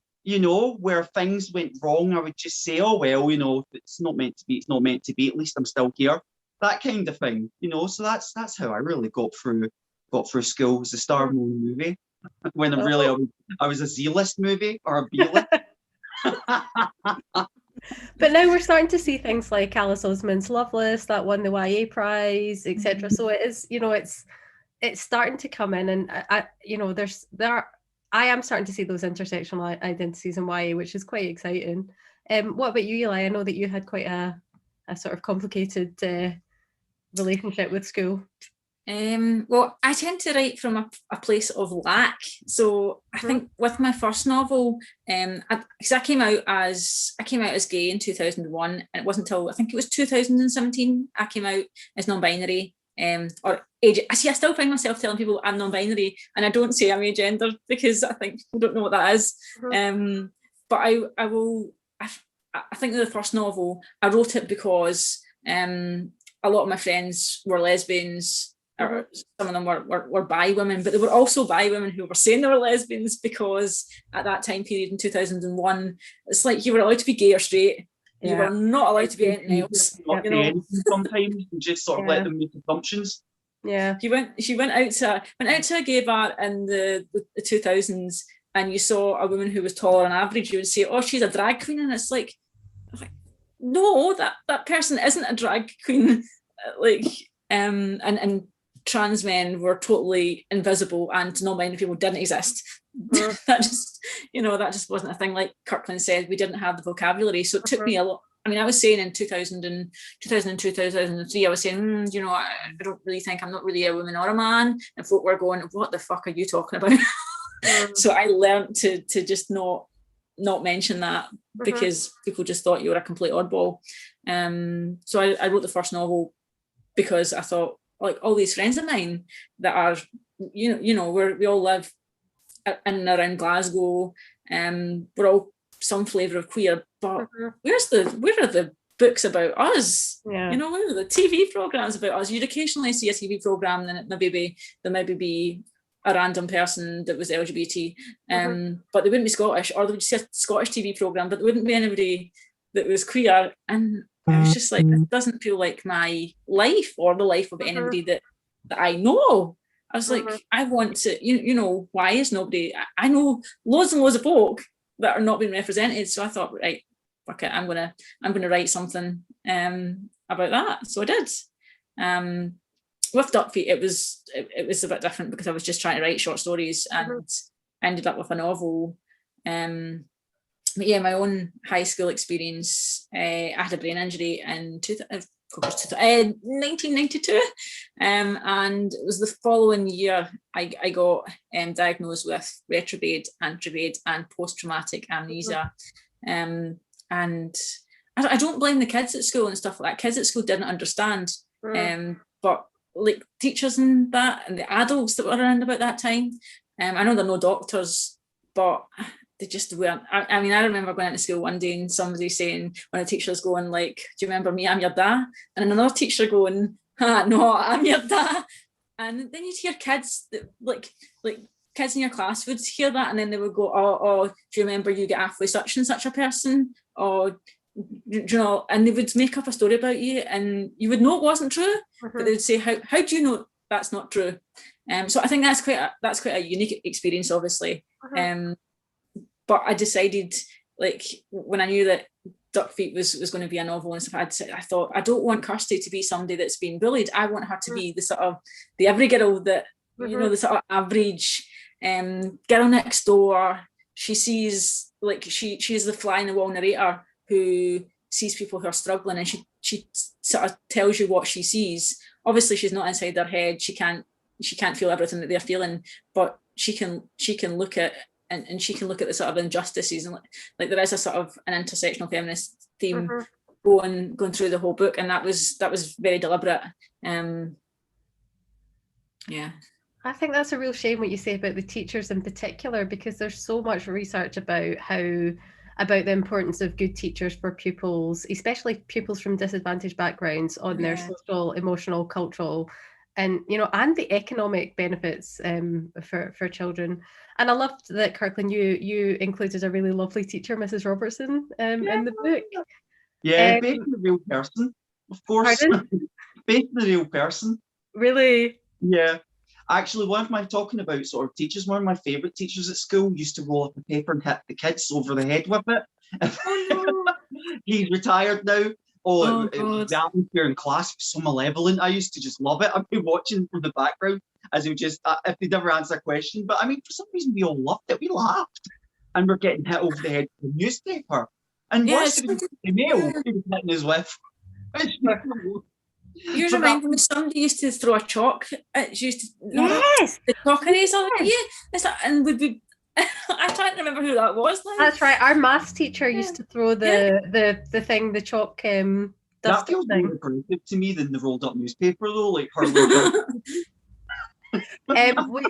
where things went wrong, I would just say, oh, well, if it's not meant to be, it's not meant to be, at least I'm still here, that kind of thing, so that's how I really got through school. It was the star of my own movie. When I was a Z-list movie or a B-list. But now we're starting to see things like Alice Osman's Loveless that won the YA prize, etc. So it is, it's starting to come in, and I am starting to see those intersectional identities in YA, which is quite exciting. What about you, Eli? I know that you had quite a sort of complicated relationship with school. Well, I tend to write from a place of lack. So I think with my first novel, because I came out as gay in 2001, and it wasn't until I think it was 2017 I came out as non-binary. Or age. I still find myself telling people I'm non-binary, and I don't say I'm agendered because I think people don't know what that is. But I think the first novel, I wrote it because a lot of my friends were lesbians. Or some of them were bi women, but they were also bi women who were saying they were lesbians, because at that time period in 2001, it's like you were allowed to be gay or straight. You were not allowed to be anything else. Sometimes you just sort of let them make assumptions. Yeah. She went out to a gay bar in the 2000s, and you saw a woman who was taller than average. You would say, "Oh, she's a drag queen," and it's like no, that person isn't a drag queen. And trans men were totally invisible, and non-binary people didn't exist. That just wasn't a thing. Like Kirkland said, we didn't have the vocabulary, so it took me a lot. I mean, I was saying in 2002, 2003, I was saying, I don't really think I'm not really a woman or a man, and folk were going, "What the fuck are you talking about?" So I learned to just not mention that, because people just thought you were a complete oddball. So I wrote the first novel because I thought, like, all these friends of mine that are, we all live in and around Glasgow, we're all some flavour of queer, but where are the books about us? Where are the TV programmes about us? You'd occasionally see a TV programme, and there maybe be a random person that was LGBT, but they wouldn't be Scottish, or they would see a Scottish TV programme, but there wouldn't be anybody that was queer. And I was just like, this doesn't feel like my life or the life of anybody that I know. I was like, I want to, why is nobody? I know loads and loads of folk that are not being represented. So I thought, right, fuck it, I'm gonna write something about that. So I did. With Duck Feet, it was a bit different, because I was just trying to write short stories, and ended up with a novel. But yeah, my own high school experience, I had a brain injury in 1992, and it was the following year I got diagnosed with retrograde, antegrade, and post-traumatic amnesia. And I don't blame the kids at school and stuff like that. Kids at school didn't understand, but like teachers and that, and the adults that were around about that time, I know they're no doctors, but they just weren't. I mean, I remember going into school one day and somebody saying, when a teacher's going like, "Do you remember me? I'm your dad," and another teacher going, "No, I'm your dad." And then you'd hear kids that, like kids in your class would hear that, and then they would go, "Oh, do you remember you get off with such and such a person?" Or and they would make up a story about you, and you would know it wasn't true, but they would say, "How do you know that's not true?" So I think that's quite a unique experience, obviously. But I decided, like, when I knew that Duck Feet was going to be a novel and stuff, I thought, I don't want Kirsty to be somebody that's been bullied. I want her to be the sort of the every girl that the sort of average girl next door. She sees, like, she's the fly in the wall narrator who sees people who are struggling, and she sort of tells you what she sees. Obviously, she's not inside their head. She can't feel everything that they're feeling, but she can look at. And she can look at the sort of injustices, and like there is a sort of an intersectional feminist theme going through the whole book, and that was very deliberate. Yeah. I think that's a real shame what you say about the teachers in particular, because there's so much research about the importance of good teachers for pupils, especially pupils from disadvantaged backgrounds, on their social, emotional, cultural, and and the economic benefits for children. And I loved that, Kirkland, you included a really lovely teacher, Mrs. Robertson, in the book. Yeah, based on the real person, of course. Based on the real person. Really? Yeah. Actually, talking about sort of teachers, one of my favourite teachers at school used to roll up a paper and hit the kids over the head with it. Oh no. He's retired now. Oh, The atmosphere in class was so malevolent. I used to just love it. I'd be watching from the background as he would just, if they'd ever answer a question. But I mean, for some reason, we all loved it. We laughed. And we're getting hit over the head with a newspaper. And worse, it was the mail he was hitting us with. You remind me, somebody used to throw a chalk. She used to, Yes, the chalk eraser. Yeah, and would be. I can't remember who that was now. that's right. Our maths teacher used to throw the thing, the chalk that feels thing. more aggressive to me than the rolled up newspaper, though, like hurling.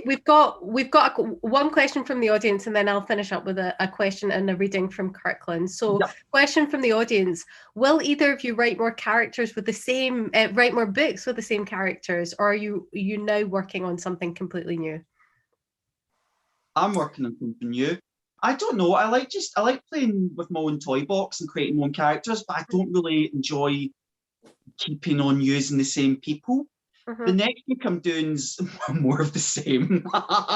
We've got one question from the audience, and then I'll finish up with a question and a reading from Kirkland. So, question from the audience: will either of you write more characters with the same, write more books with the same characters, or are you now working on something completely new? I'm working on something new. I don't know. I like playing with my own toy box and creating my own characters, but I don't really enjoy keeping on using the same people. The next book I'm doing is more of the same.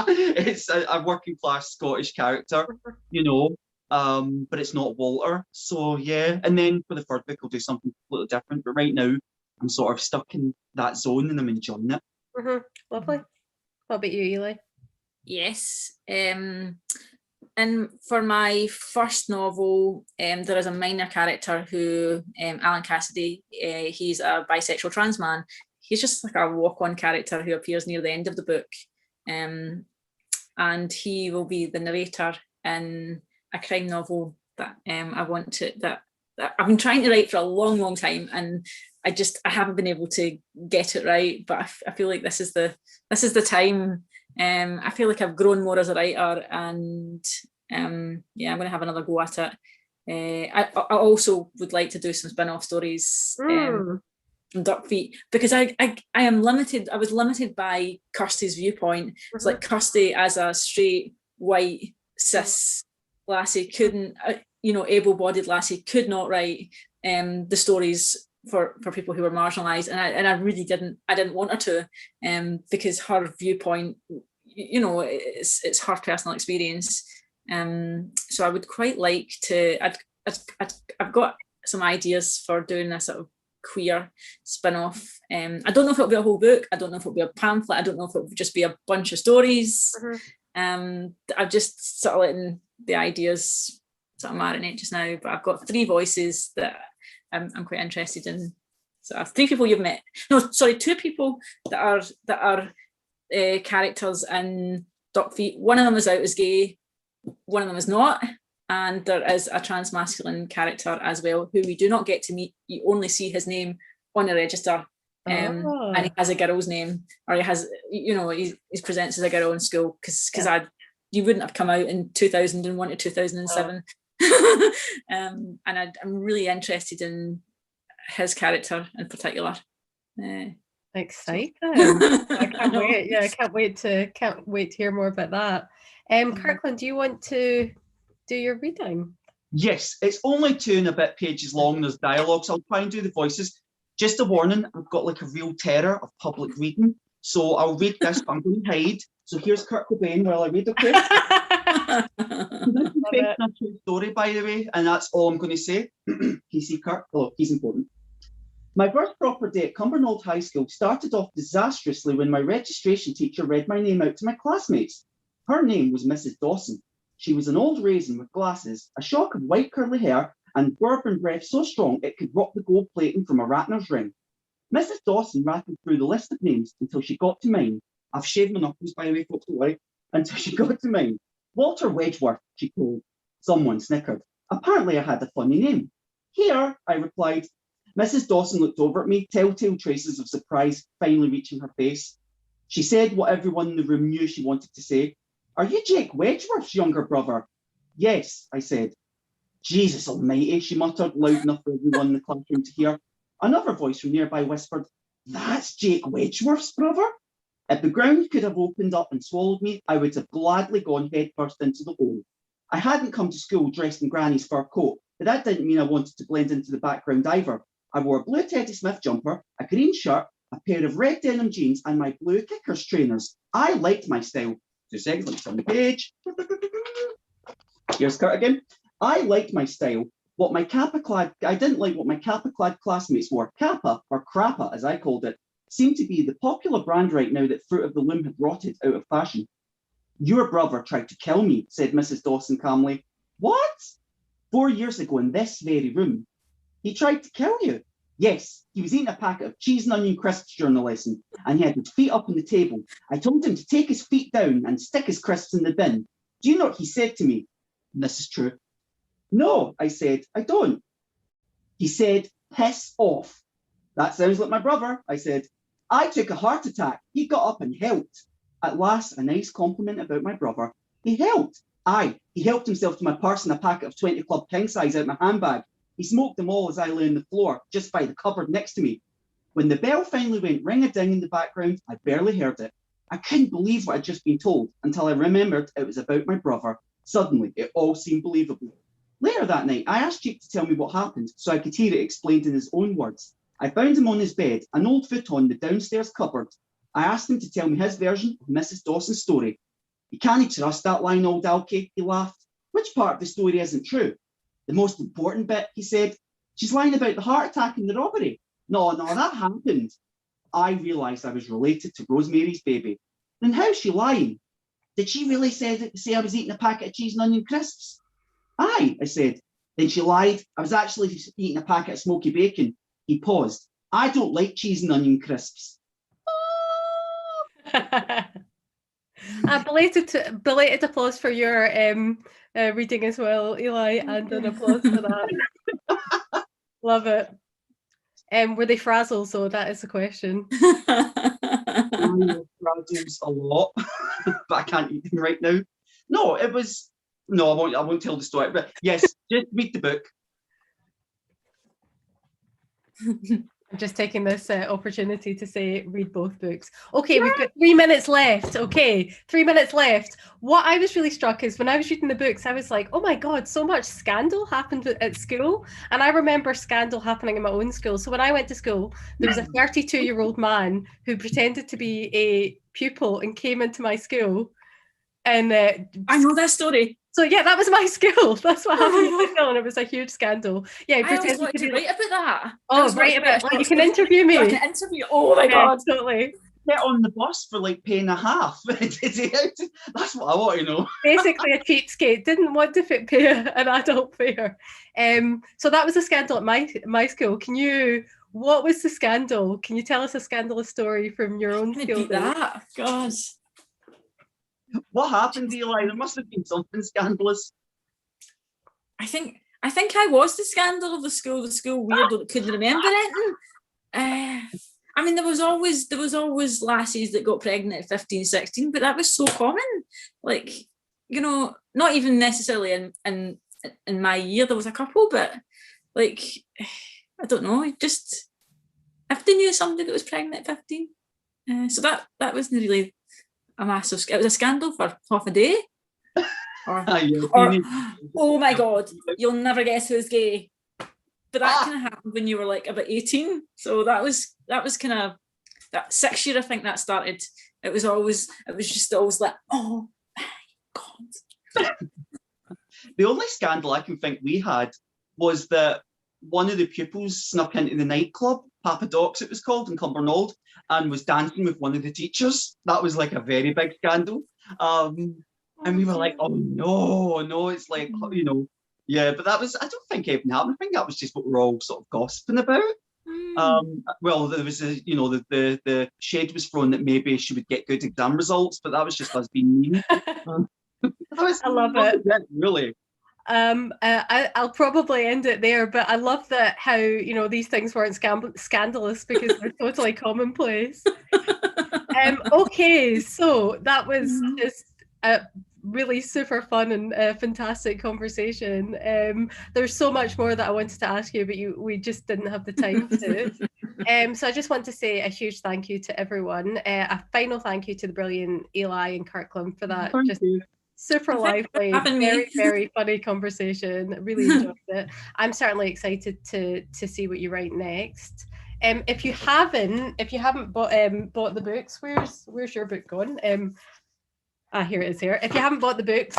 It's a working class Scottish character, but it's not Walter. So yeah. And then for the third book, I'll do something completely different. But right now, I'm sort of stuck in that zone and I'm enjoying it. Lovely. What about you, Ely? Yes. And for my first novel, there is a minor character who, Alan Cassidy, he's a bisexual trans man. He's just like a walk-on character who appears near the end of the book. And he will be the narrator in a crime novel that that I've been trying to write for a long, long time, and I haven't been able to get it right. But I feel like this is the time. I feel like I've grown more as a writer, and I'm going to have another go at it. I also would like to do some spin-off stories. From Duck Feet, because I am limited. I was limited by Kirsty's viewpoint. It's like Kirsty as a straight white cis lassie couldn't, able-bodied lassie could not write the stories for people who were marginalised, and I really didn't want her to, because her viewpoint, it's her personal experience. So I would quite like to. I've got some ideas for doing a sort of queer spin-off. I don't know if it'll be a whole book. I don't know if it'll be a pamphlet. I don't know if it'll just be a bunch of stories. I'm just sort of letting the ideas sort of marinate just now. But I've got 3 voices that I'm quite interested in. So I have 3 people you've met. No, sorry, 2 people that are characters in Duck Feet. One of them is out as gay. One of them is not. And there is a trans masculine character as well, who we do not get to meet. You only see his name on the register, and he has a girl's name, or he has, he presents as a girl in school, because you wouldn't have come out in 2001 to 2007. And I'm really interested in his character in particular. Exciting! I can't wait. Yeah, I can't wait to hear more about that. Kirkland, do you want to do your reading? Yes, it's only 2 and a bit pages long. There's dialogue, so I'll try and do the voices. Just a warning, I've got like a real terror of public reading, so I'll read this, but I'm going to hide. So here's Kurt Cobain while I read, okay? This is based on a true story, by the way, and that's all I'm going to say. PC Kurt, hello, he's important. My first proper day at Cumbernauld High School started off disastrously when my registration teacher read my name out to my classmates. Her name was Mrs. Dawson. She was an old raisin with glasses, a shock of white curly hair, and bourbon breath so strong it could rock the gold plating from a Ratner's ring. Mrs. Dawson rattled through the list of names until she got to mine. I've shaved my knuckles, by the way, folks, don't worry. Until she got to mine. Walter Wedgeworth, she called. Someone snickered. Apparently I had a funny name. Here, I replied. Mrs. Dawson looked over at me, telltale traces of surprise finally reaching her face. She said what everyone in the room knew she wanted to say. Are you Jake Wedgeworth's younger brother? Yes, I said. Jesus almighty, she muttered, loud enough for everyone in the classroom to hear. Another voice from nearby whispered, that's Jake Wedgeworth's brother? If the ground could have opened up and swallowed me, I would have gladly gone headfirst into the hole. I hadn't come to school dressed in Granny's fur coat, but that didn't mean I wanted to blend into the background either. I wore a blue Teddy Smith jumper, a green shirt, a pair of red denim jeans, and my blue Kickers trainers. I liked my style. 2 seconds, let me turn the page. Here's Kurt again. I liked my style. I didn't like what my Kappa-clad classmates wore. Kappa, or Crappa, as I called it, seemed to be the popular brand right now that Fruit of the Loom had rotted out of fashion. Your brother tried to kill me, said Mrs. Dawson calmly. What? 4 years ago in this very room. He tried to kill you? Yes, he was eating a packet of cheese and onion crisps during the lesson, and he had his feet up on the table. I told him to take his feet down and stick his crisps in the bin. Do you know what he said to me? This is true. No, I said, I don't. He said, piss off. That sounds like my brother, I said. I took a heart attack. He got up and helped. At last, a nice compliment about my brother. He helped. Aye, he helped himself to my purse and a packet of 20 Club King size out my handbag. He smoked them all as I lay on the floor, just by the cupboard next to me. When the bell finally went ring-a-ding in the background, I barely heard it. I couldn't believe what I'd just been told until I remembered it was about my brother. Suddenly, it all seemed believable. Later that night, I asked Jake to tell me what happened so I could hear it explained in his own words. I found him on his bed, an old futon in the downstairs cupboard. I asked him to tell me his version of Mrs. Dawson's story. You can't trust that line, old Alky, he laughed. Which part of the story isn't true? The most important bit, he said. She's lying about the heart attack and the robbery. No, that happened. I realised I was related to Rosemary's Baby. Then how's she lying? Did she really say I was eating a packet of cheese and onion crisps? Aye, I said. Then she lied. I was actually eating a packet of smoky bacon. He paused. I don't like cheese and onion crisps. Belated applause for your reading as well, Eli, and an applause for that. Love it. Were they frazzles, though? That is the question. I frazzles a lot, but I can't eat them right now. No, it was... No, I won't tell the story. But yes, just read the book. I'm just taking this opportunity to say read both books. Okay, we've got 3 minutes left. Okay, 3 minutes left. What I was really struck is when I was reading the books, I was like, oh my God, so much scandal happened at school. And I remember scandal happening in my own school. So when I went to school, there was a 32-year-old man who pretended to be a pupil and came into my school. And I know that story. So yeah, that was my school. That's what happened in my school, and it was a huge scandal. Yeah, I always wanted to write about that. Oh, write about it. Well, you can interview me. I can interview. Oh my God, totally. Get on the bus for like £1.50. That's what I want to know. Basically, a cheapskate didn't want to pay an adult fare. So that was a scandal at my school. What was the scandal? Can you tell us a scandalous story from your own school? That, God. What happened, Eli? There must have been something scandalous. I think I was the scandal of the school weirdo that couldn't remember anything. I mean, there was always lassies that got pregnant at 15, 16, but that was so common. Like, you know, not even necessarily in my year, there was a couple, but like, I don't know, just if they knew somebody that was pregnant at 15. So that wasn't really a massive, it was a scandal for half a day. Oh my God, you'll never guess who's gay. But that kind of happened when you were like about 18. So that was kind of that 6th year, I think that started. It was just always like, oh my God. The only scandal I can think we had was that one of the pupils snuck into the nightclub, Papa Doc's it was called, in Cumbernauld, and was dancing with one of the teachers. That was like a very big scandal. And we were like, oh no, it's like, you know, yeah, but that was, I don't think anything happened. I think that was just what we're all sort of gossiping about. Well, there was the shade was thrown that maybe she would get good exam results, but that was just us being mean. I love it. Really. I'll probably end it there, but I love that how, you know, these things weren't scandalous because they're totally commonplace. Okay, so that was just a really super fun and fantastic conversation. There's so much more that I wanted to ask you, but we just didn't have the time to. So I just want to say a huge thank you to everyone. A final thank you to the brilliant Eli and Kirkland for that. Thank you. Super lively, very, very funny conversation. Really enjoyed it. I'm certainly excited to see what you write next. If you haven't bought the books, where's your book gone? Here it is here. If you haven't bought the books,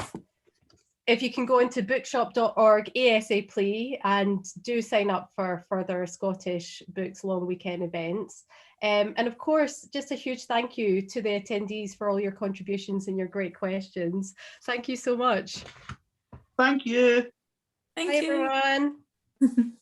if you can go into bookshop.org ASAP and do sign up for further Scottish Books Long Weekend events. And of course, just a huge thank you to the attendees for all your contributions and your great questions. Thank you so much. Thank you. Thank Bye, you. everyone.